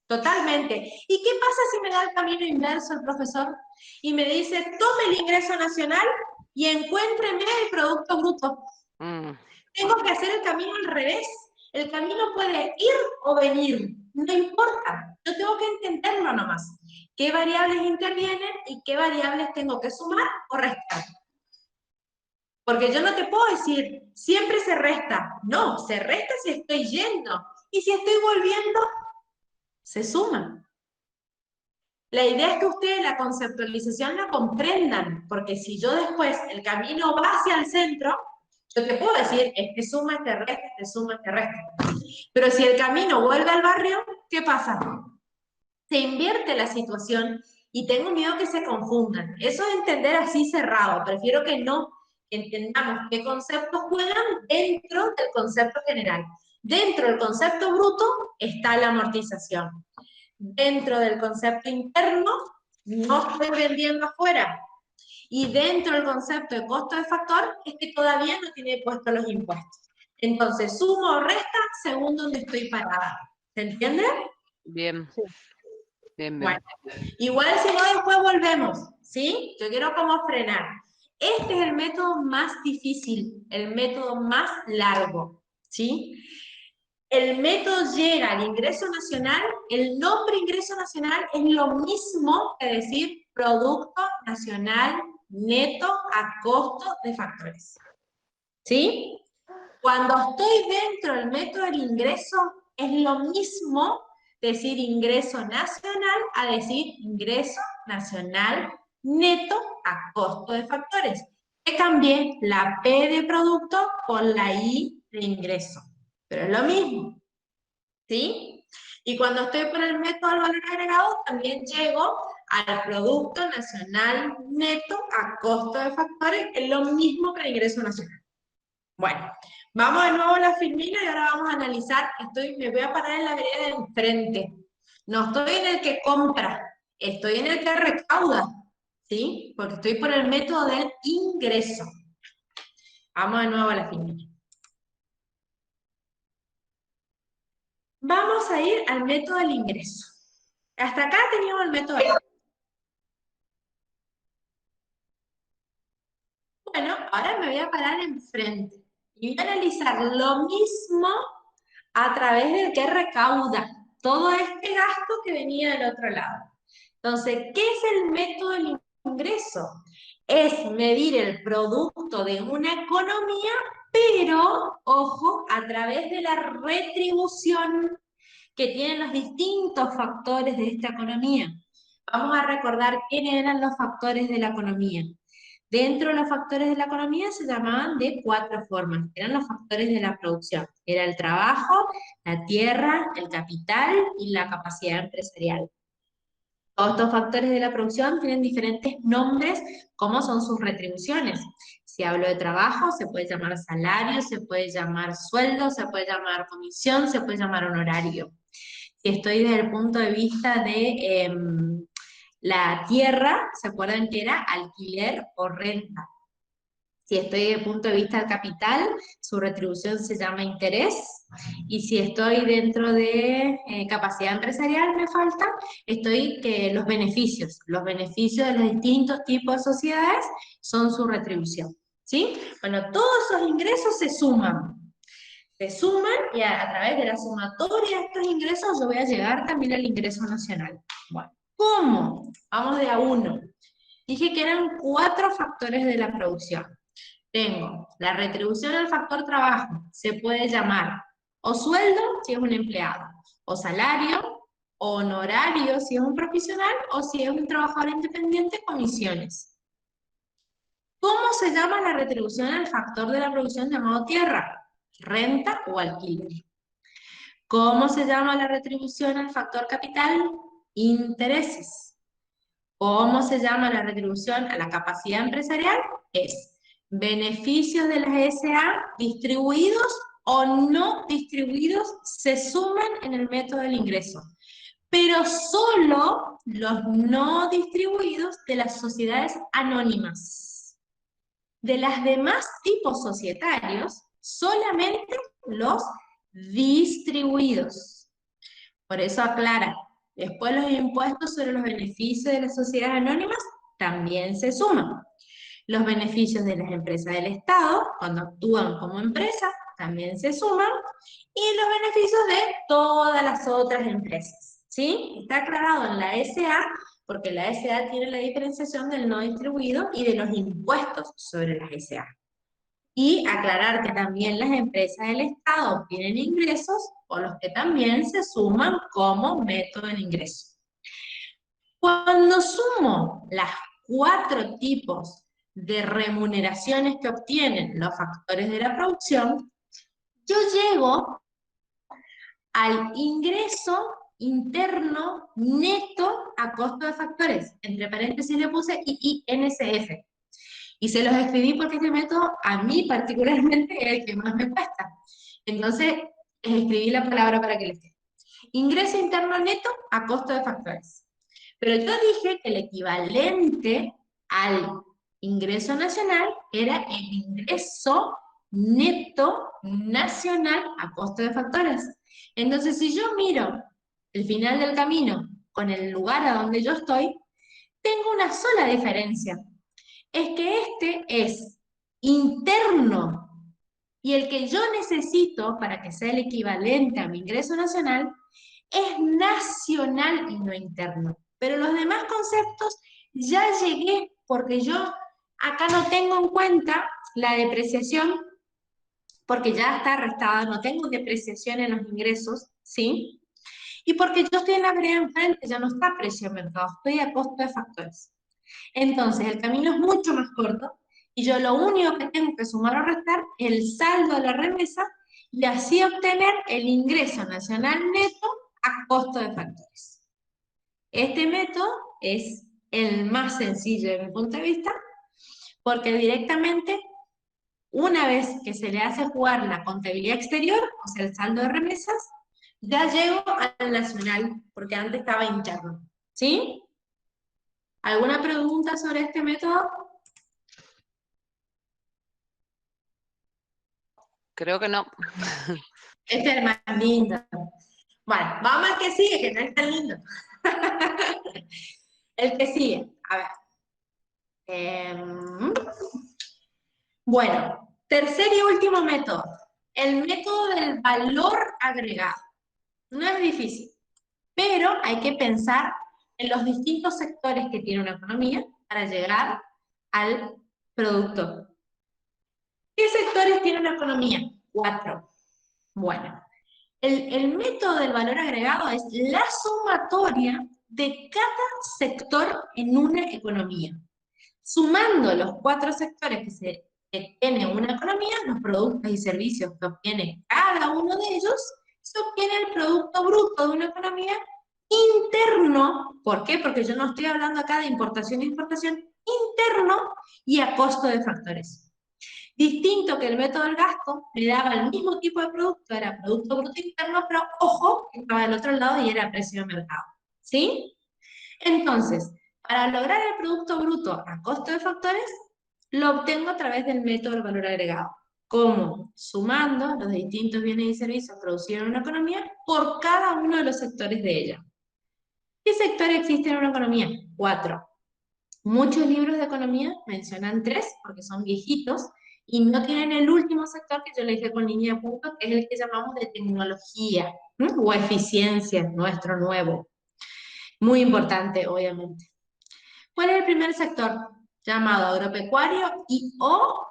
S1: Totalmente. ¿Y qué pasa si me da el camino inverso el profesor? Y me dice, tome el ingreso nacional y encuéntreme el Producto Bruto. Tengo que hacer el camino al revés. El camino puede ir o venir, no importa. Yo tengo que entenderlo nomás. ¿Qué variables intervienen y qué variables tengo que sumar o restar? Porque yo no te puedo decir, siempre se resta. No, se resta si estoy yendo. Y si estoy volviendo, se suma. La idea es que ustedes la conceptualización la comprendan, porque si yo después el camino va hacia el centro, yo te puedo decir, este suma, este resta, este suma, este resta. Pero si el camino vuelve al barrio, ¿qué pasa? Se invierte la situación y tengo miedo que se confundan. Eso de entender así cerrado, prefiero que no entendamos qué conceptos juegan dentro del concepto general. Dentro del concepto bruto está la amortización. Dentro del concepto interno, no estoy vendiendo afuera. Y dentro del concepto de costo de factor, es que todavía no tiene puestos los impuestos. Entonces, sumo o resta según donde estoy parada. ¿Se entiende?
S2: Bien.
S3: Sí.
S2: Bien, bien.
S1: Bueno, igual si no después volvemos, ¿sí? Yo quiero como frenar. Este es el método más difícil, el método más largo, ¿sí? El método llega al ingreso nacional, el nombre ingreso nacional es lo mismo que decir Producto Nacional Neto a costo de factores. ¿Sí? Cuando estoy dentro del método del ingreso, es lo mismo decir ingreso nacional a decir ingreso nacional neto a costo de factores. que cambié la P de producto por la I de ingreso. Pero es lo mismo, ¿sí? Y cuando estoy por el método del valor agregado, también llego al Producto Nacional Neto a costo de factores, es lo mismo que el ingreso nacional. Bueno, vamos de nuevo a la filmina y ahora vamos a analizar, me voy a parar en la vereda de enfrente. No estoy en el que compra, estoy en el que recauda, ¿sí? Porque estoy por el método del ingreso. Vamos de nuevo a la filmina. Vamos a ir al método del ingreso. Hasta acá teníamos el método del... Bueno, ahora me voy a parar enfrente y voy a analizar lo mismo a través del que recauda todo este gasto que venía del otro lado. Entonces, ¿qué es el método del ingreso? Es medir el producto de una economía, pero, ojo, a través de la retribución que tienen los distintos factores de esta economía. Vamos a recordar quiénes eran los factores de la economía. Dentro de los factores de la economía se llamaban de 4 formas, eran los factores de la producción. Era el trabajo, la tierra, el capital y la capacidad empresarial. Todos estos factores de la producción tienen diferentes nombres, como son sus retribuciones. Si hablo de trabajo, se puede llamar salario, se puede llamar sueldo, se puede llamar comisión, se puede llamar honorario. Si estoy desde el punto de vista de la tierra, ¿se acuerdan que era alquiler o renta? Si estoy desde el punto de vista del capital, su retribución se llama interés. Y si estoy dentro de capacidad empresarial, me falta, estoy que los beneficios de los distintos tipos de sociedades son su retribución. ¿Sí? Bueno, todos esos ingresos se suman. Se suman y a través de la sumatoria de estos ingresos yo voy a llegar también al ingreso nacional. Bueno, ¿cómo? Vamos de a uno. Dije que eran 4 factores de la producción. Tengo la retribución al factor trabajo, se puede llamar o sueldo si es un empleado, o salario, o honorario si es un profesional, o si es un trabajador independiente, comisiones. ¿Cómo se llama la retribución al factor de la producción llamado tierra? Renta o alquiler. ¿Cómo se llama la retribución al factor capital? Intereses. ¿Cómo se llama la retribución a la capacidad empresarial? Es beneficios de las SA distribuidos o no distribuidos se suman en el método del ingreso, pero solo los no distribuidos de las sociedades anónimas. De las demás tipos societarios, solamente los distribuidos. Por eso aclara, después los impuestos sobre los beneficios de las sociedades anónimas también se suman. Los beneficios de las empresas del Estado, cuando actúan como empresa, también se suman. Y los beneficios de todas las otras empresas. ¿Sí? Está aclarado en la SA, porque la SA tiene la diferenciación del no distribuido y de los impuestos sobre las SA. Y aclarar que también las empresas del Estado obtienen ingresos, o los que también se suman como método de ingreso. Cuando sumo las 4 tipos de remuneraciones que obtienen los factores de la producción, yo llego al ingreso interno neto a costo de factores. Entre paréntesis le puse INCF. Y se los escribí porque este método a mí particularmente es el que más me cuesta. Entonces, les escribí la palabra para que les quede. Ingreso interno neto a costo de factores. Pero yo dije que el equivalente al ingreso nacional era el ingreso neto nacional a costo de factores. Entonces, si yo miro el final del camino con el lugar a donde yo estoy, tengo una sola diferencia. Es que este es interno y el que yo necesito para que sea el equivalente a mi ingreso nacional es nacional y no interno. Pero los demás conceptos ya llegué porque yo acá no tengo en cuenta la depreciación porque ya está restada, no tengo depreciación en los ingresos, ¿sí? Y porque yo estoy en la vereda enfrente, ya no está precio de mercado, estoy a costo de factores. Entonces, el camino es mucho más corto y yo lo único que tengo que sumar o restar es el saldo de la remesa y así obtener el ingreso nacional neto a costo de factores. Este método es el más sencillo de mi punto de vista, porque directamente, una vez que se le hace jugar la contabilidad exterior, o sea, el saldo de remesas, ya llego al nacional, porque antes estaba interno. ¿Sí? ¿Alguna pregunta sobre este método?
S2: Creo que no.
S1: Este es el más lindo. Bueno, vamos al que sigue, que no es tan lindo. El que sigue, a ver. Bueno, tercer y último método. El método del valor agregado. No es difícil, pero hay que pensar en los distintos sectores que tiene una economía para llegar al producto. ¿Qué sectores tiene una economía? 4. Bueno, el método del valor agregado es la sumatoria de cada sector en una economía. Sumando los 4 sectores que tiene una economía, los productos y servicios que obtiene cada uno de ellos, se obtiene el producto bruto de una economía interno. ¿Por qué? Porque yo no estoy hablando acá de importación e exportación, interno y a costo de factores. Distinto que el método del gasto, me daba el mismo tipo de producto, era producto bruto interno, pero ojo, que estaba del otro lado y era precio de mercado. ¿Sí? Entonces, para lograr el producto bruto a costo de factores, lo obtengo a través del método del valor agregado. ¿Cómo? Sumando los distintos bienes y servicios producidos en una economía por cada uno de los sectores de ella. ¿Qué sectores existen en una economía? 4. Muchos libros de economía mencionan 3 porque son viejitos y no tienen el último sector que yo le dije con línea de punto, que es el que llamamos de tecnología, o eficiencia, nuestro nuevo. Muy importante, obviamente. ¿Cuál es el primer sector? Llamado agropecuario y o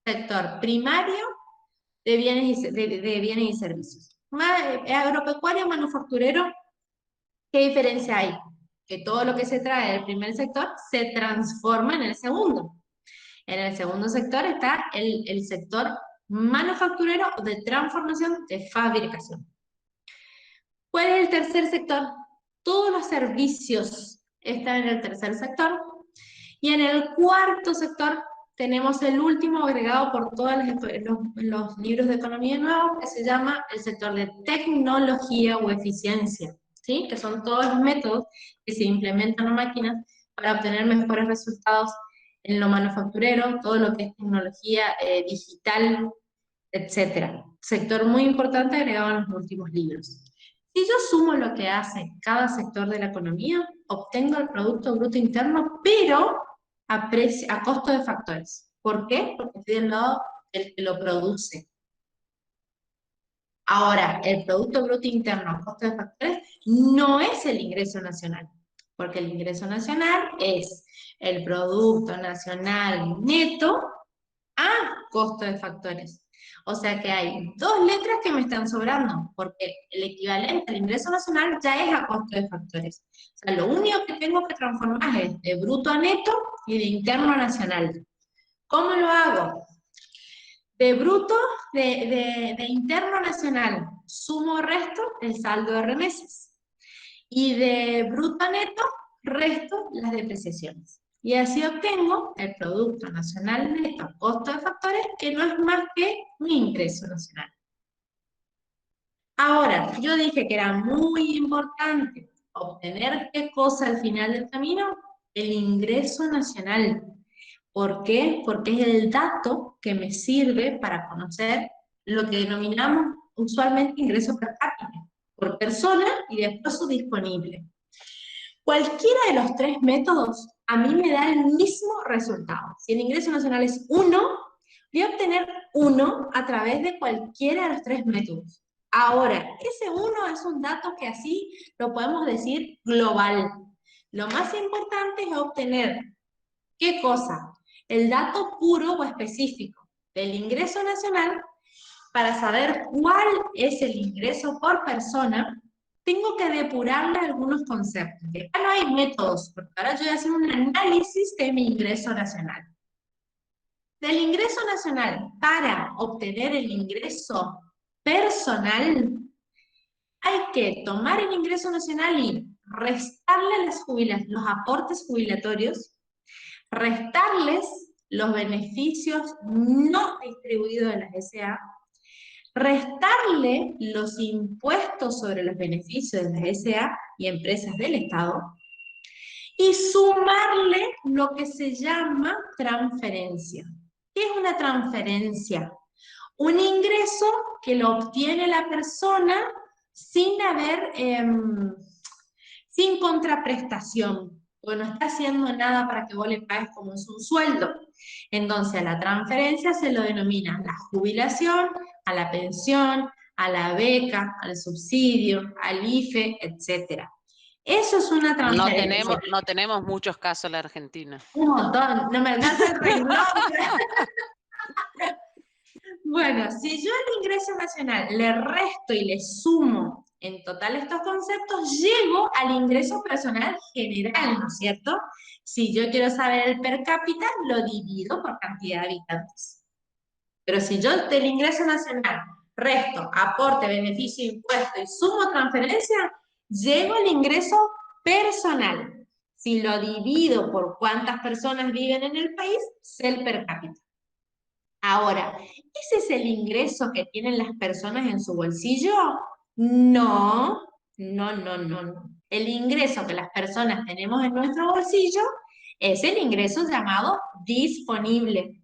S1: sector primario de bienes y servicios. Agropecuario, manufacturero, ¿qué diferencia hay? Que todo lo que se trae del primer sector se transforma en el segundo. En el segundo sector está el sector manufacturero de transformación de fabricación. ¿Cuál es el tercer sector? Todos los servicios están en el tercer sector. Y en el cuarto sector tenemos el último agregado por todos los libros de economía nuevos, que se llama el sector de tecnología o eficiencia, ¿sí? Que son todos los métodos que se implementan en máquinas para obtener mejores resultados en lo manufacturero, todo lo que es tecnología digital, etc. Sector muy importante agregado en los últimos libros. Si yo sumo lo que hace cada sector de la economía, obtengo el Producto Bruto Interno, pero a costo de factores. ¿Por qué? Porque estoy del lado del que lo produce. Ahora, el Producto Bruto Interno a costo de factores no es el ingreso nacional, porque el ingreso nacional es el Producto Nacional Neto a costo de factores. O sea que hay 2 letras que me están sobrando, porque el equivalente al ingreso nacional ya es a costo de factores. O sea, lo único que tengo que transformar es de bruto a neto y de interno a nacional. ¿Cómo lo hago? De bruto, de interno a nacional, sumo resto el saldo de remesas. Y de bruto a neto, resto las depreciaciones. Y así obtengo el Producto Nacional Neto a costo de factores, que no es más que un ingreso nacional. Ahora, yo dije que era muy importante obtener qué cosa al final del camino, el ingreso nacional. ¿Por qué? Porque es el dato que me sirve para conocer lo que denominamos usualmente ingreso per cápita, por persona y después su disponible. Cualquiera de los 3 métodos a mí me da el mismo resultado. Si el ingreso nacional es 1, voy a obtener 1 a través de cualquiera de los 3 métodos. Ahora, ese 1 es un dato que así lo podemos decir global. Lo más importante es obtener, ¿qué cosa? El dato puro o específico del ingreso nacional para saber cuál es el ingreso por persona. Tengo que depurarle algunos conceptos. Acá no hay métodos, porque ahora yo voy a hacer un análisis de mi ingreso nacional. Del ingreso nacional para obtener el ingreso personal, hay que tomar el ingreso nacional y restarle los aportes jubilatorios, restarles los beneficios no distribuidos de las SA, restarle los impuestos sobre los beneficios de las SA y empresas del Estado, y sumarle lo que se llama transferencia. ¿Qué es una transferencia? Un ingreso que lo obtiene la persona sin sin contraprestación, porque no está haciendo nada para que vos le pagues como es un sueldo. Entonces a la transferencia se lo denomina la jubilación, a la pensión, a la beca, al subsidio, al IFE, etc. Eso es una transferencia.
S2: No tenemos muchos casos en la Argentina.
S1: Un montón, no me alcanza el renglón. Bueno, si yo al ingreso nacional le resto y le sumo en total estos conceptos, llego al ingreso personal general, ¿no es cierto? Si yo quiero saber el per cápita, lo divido por cantidad de habitantes. Pero si yo del ingreso nacional resto, aporte, beneficio, impuesto y sumo transferencia, llego al ingreso personal. Si lo divido por cuántas personas viven en el país, sé el per cápita. Ahora, ¿ese es el ingreso que tienen las personas en su bolsillo? No, no. El ingreso que las personas tenemos en nuestro bolsillo es el ingreso llamado disponible.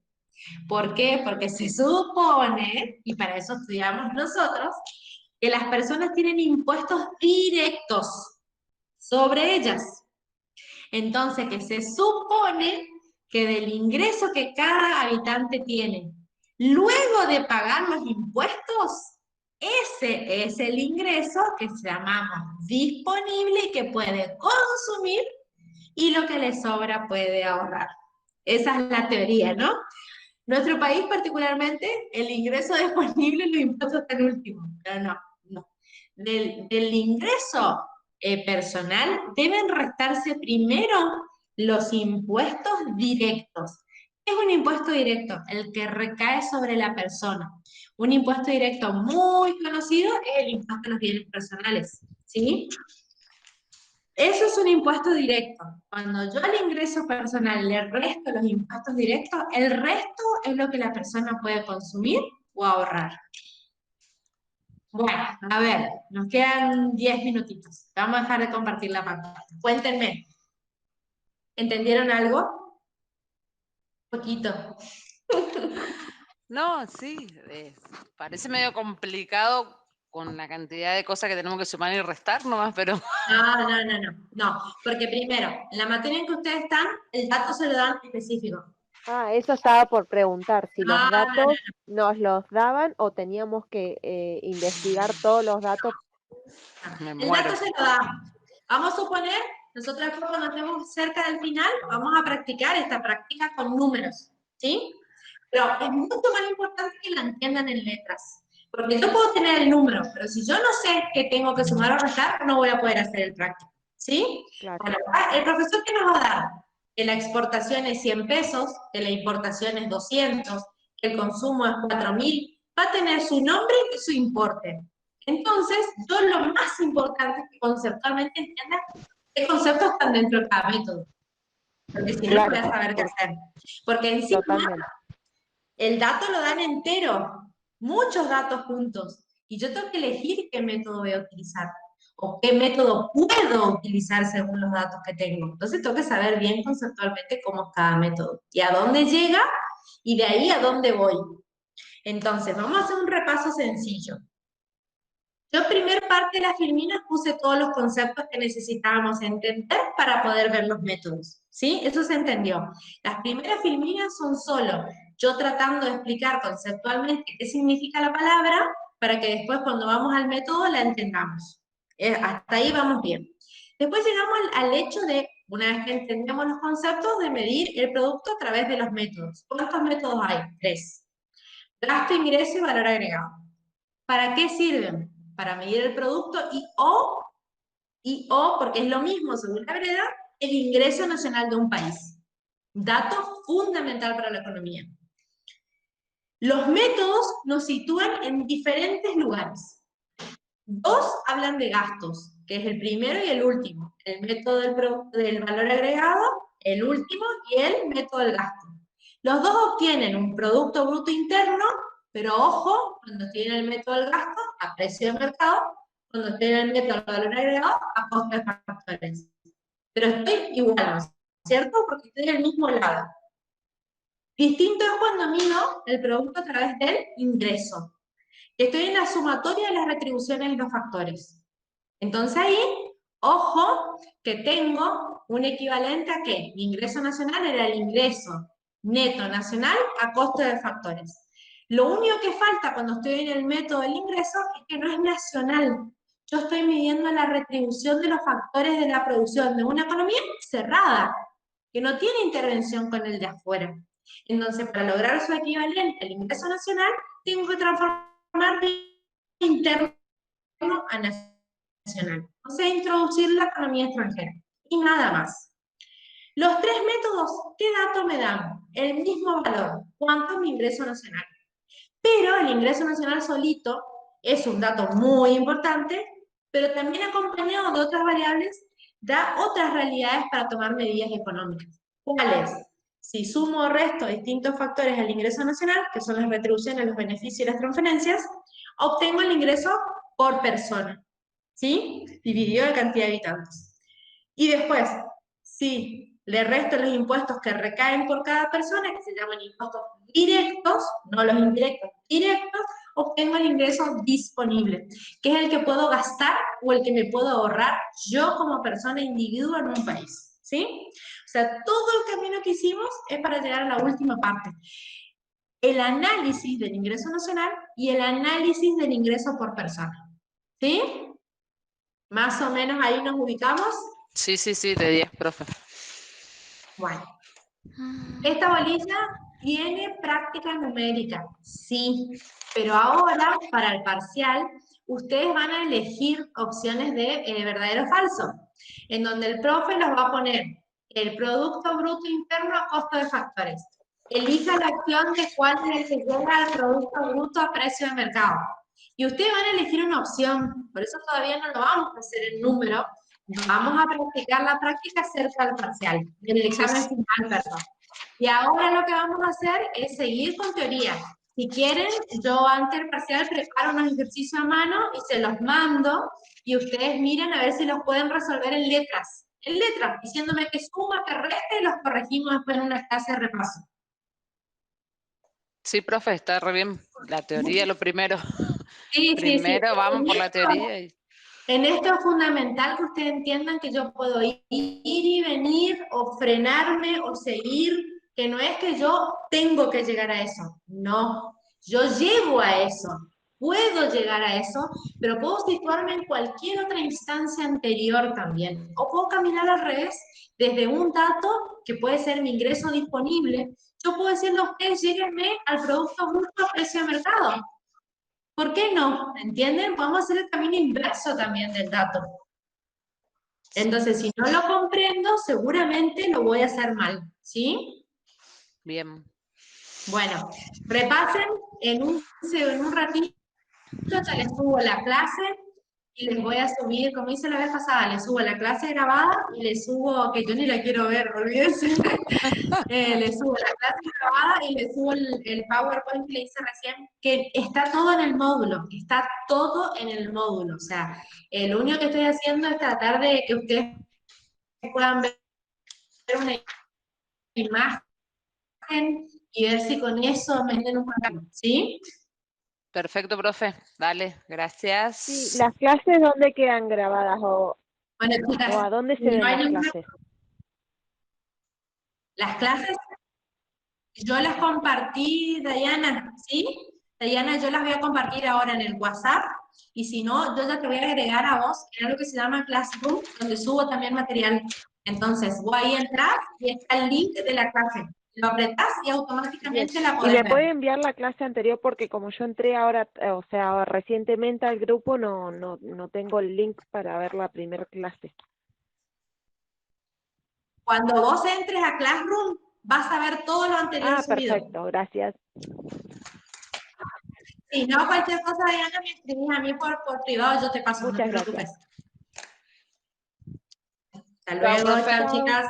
S1: ¿Por qué? Porque se supone, y para eso estudiamos nosotros, que las personas tienen impuestos directos sobre ellas. Entonces, que se supone que del ingreso que cada habitante tiene, luego de pagar los impuestos, ese es el ingreso que llamamos disponible y que puede consumir y lo que le sobra puede ahorrar. Esa es la teoría, ¿no? Nuestro país particularmente, el ingreso disponible, los impuestos están últimos, pero no. Del ingreso personal deben restarse primero los impuestos directos. ¿Qué es un impuesto directo? El que recae sobre la persona. Un impuesto directo muy conocido es el impuesto a los bienes personales, ¿sí? Eso es un impuesto directo. Cuando yo al ingreso personal le resto los impuestos directos, el resto es lo que la persona puede consumir o ahorrar. Bueno, a ver, nos quedan 10 minutitos. Vamos a dejar de compartir la pantalla. Cuéntenme, ¿entendieron algo? Poquito.
S2: No, sí, parece medio complicado con la cantidad de cosas que tenemos que sumar y restar nomás, pero
S1: No, porque primero, en la materia en que ustedes están, el dato se lo dan específico.
S3: Ah, eso estaba por preguntar, si los
S1: No,
S3: datos nos los daban o teníamos que investigar todos los datos.
S2: me
S1: El
S2: muero.
S1: dato se lo da. Vamos a suponer, nosotros cuando estemos cerca del final, vamos a practicar esta práctica con números, ¿sí? Pero es mucho más importante que la entiendan en letras. Porque yo puedo tener el número, pero si yo no sé qué tengo que sumar o restar, no voy a poder hacer el práctico, ¿sí?
S3: Claro.
S1: Bueno, el profesor que nos va a dar que la exportación es 100 pesos, que la importación es 200, que el consumo es 4.000, va a tener su nombre y su importe. Entonces, yo lo más importante es que conceptualmente entiendan qué conceptos están dentro de cada método. Porque si no,
S3: Claro.
S1: voy a saber qué hacer. Porque encima,
S3: Totalmente.
S1: el dato lo dan entero, muchos datos juntos, y yo tengo que elegir qué método voy a utilizar, o qué método puedo utilizar según los datos que tengo. Entonces tengo que saber bien conceptualmente cómo es cada método, y a dónde llega, y de ahí a dónde voy. Entonces, vamos a hacer un repaso sencillo. Yo en primer parte de las filminas puse todos los conceptos que necesitábamos entender para poder ver los métodos, ¿sí? Eso se entendió. Las primeras filminas son solo yo tratando de explicar conceptualmente qué significa la palabra para que después cuando vamos al método la entendamos. Hasta ahí vamos bien. Después llegamos al hecho de, una vez que entendemos los conceptos, de medir el producto a través de los métodos. ¿Cuántos métodos hay? 3. Gasto, ingreso y valor agregado. ¿Para qué sirven? Para medir el producto y o, porque es lo mismo según la vereda, el ingreso nacional de un país. Dato fundamental para la economía. Los métodos nos sitúan en diferentes lugares. Dos hablan de gastos, que es el primero y el último. El método del valor agregado, el último, y el método del gasto. Los dos obtienen un producto bruto interno, pero ojo, cuando tienen el método del gasto, a precio de mercado, cuando tienen el método del valor agregado, a costo de factores. Pero estoy igual, ¿no es cierto? Porque estoy del mismo lado. Distinto es cuando mido el producto a través del ingreso. Estoy en la sumatoria de las retribuciones y los factores. Entonces ahí, ojo, que tengo un equivalente a ¿qué? Mi ingreso nacional era el ingreso neto nacional a costo de factores. Lo único que falta cuando estoy en el método del ingreso es que no es nacional. Yo estoy midiendo la retribución de los factores de la producción de una economía cerrada, que no tiene intervención con el de afuera. Entonces, para lograr su equivalente al ingreso nacional, tengo que transformar mi interno a nacional. O sea, introducir la economía extranjera. Y nada más. Los tres métodos, ¿qué dato me dan? El mismo valor. ¿Cuánto es mi ingreso nacional? Pero el ingreso nacional solito es un dato muy importante, pero también acompañado de otras variables, da otras realidades para tomar medidas económicas. ¿Cuáles? Si sumo o resto distintos factores al ingreso nacional, que son las retribuciones, los beneficios y las transferencias, obtengo el ingreso por persona, ¿sí? Dividido la cantidad de habitantes. Y después, si le resto los impuestos que recaen por cada persona, que se llaman impuestos directos, no los indirectos, directos, obtengo el ingreso disponible, que es el que puedo gastar o el que me puedo ahorrar yo como persona individuo en un país, ¿sí? O sea, todo el camino que hicimos es para llegar a la última parte. El análisis del ingreso nacional y el análisis del ingreso por persona, ¿sí? Más o menos ahí nos ubicamos.
S2: Sí, de 10, profe.
S1: Bueno, esta bolilla tiene práctica numérica, sí, pero ahora, para el parcial, ustedes van a elegir opciones de verdadero o falso, en donde el profe los va a poner el Producto Bruto Interno a costo de factores. Elija la opción de cuál es el que llega al Producto Bruto a precio de mercado. Y ustedes van a elegir una opción, por eso todavía no lo vamos a hacer en número, vamos a practicar la práctica cerca del parcial, del examen final, perdón. Y ahora lo que vamos a hacer es seguir con teoría. Si quieren, yo antes del parcial preparo unos ejercicios a mano y se los mando, y ustedes miren a ver si los pueden resolver en letras, diciéndome que suma, que resta, y los corregimos después en una clase de repaso.
S2: Sí, profe, está re bien. La teoría lo primero.
S1: Sí,
S2: Primero vamos por la teoría.
S1: En esto es fundamental que ustedes entiendan que yo puedo ir y venir, o frenarme, o seguir, que no es que yo tengo que llegar a eso, no, yo llego a eso, puedo llegar a eso, pero puedo situarme en cualquier otra instancia anterior también, o puedo caminar al revés, desde un dato que puede ser mi ingreso disponible, yo puedo decirle a ustedes, lléguenme al producto bruto a precio de mercado. ¿Por qué no? ¿Entienden? Podemos hacer el camino inverso también del dato. Entonces, si no lo comprendo, seguramente lo voy a hacer mal, ¿sí?
S2: Bien.
S1: Bueno, repasen en un ratito, ya les subo la clase y les voy a subir, como hice la vez pasada, les subo la clase grabada y les subo, que yo ni la quiero ver, olvídense. Le subo la clase grabada y le subo el PowerPoint que le hice recién, que está todo en el módulo, está todo en el módulo. O sea, lo único que estoy haciendo es tratar de que ustedes puedan ver una imagen y ver si con eso me entienden un poco, ¿sí?
S2: Perfecto, profe. Dale, gracias.
S3: Sí, ¿las clases dónde quedan grabadas
S1: Bueno,
S3: o
S1: chicas,
S3: a dónde se
S1: no
S3: ven
S1: hay
S3: las
S1: ninguna...
S3: clases?
S1: Las clases yo las compartí, Dayana, ¿sí? Dayana, yo las voy a compartir ahora en el WhatsApp, y si no, yo ya te voy a agregar a vos en algo que se llama Classroom, donde subo también material. Entonces, vos ahí entras y está el link de la clase. Lo apretás y
S3: Bien.
S1: automáticamente la
S3: ¿Y
S1: podés
S3: me
S1: ver.
S3: puede enviar la clase anterior? Porque como yo entré ahora, o sea, recientemente al grupo, no tengo el link para ver la primera clase.
S1: Cuando vos entres a Classroom, vas a ver todo lo anterior subido.
S3: Perfecto, gracias.
S1: Si no, cualquier cosa, Diana, me escribes a mí por privado, yo te paso, no
S3: Muchas
S1: te
S3: gracias.
S1: preocupes. Hasta
S2: Chao,
S1: luego,
S2: profe.
S1: chao,
S3: Chao.
S1: chicas.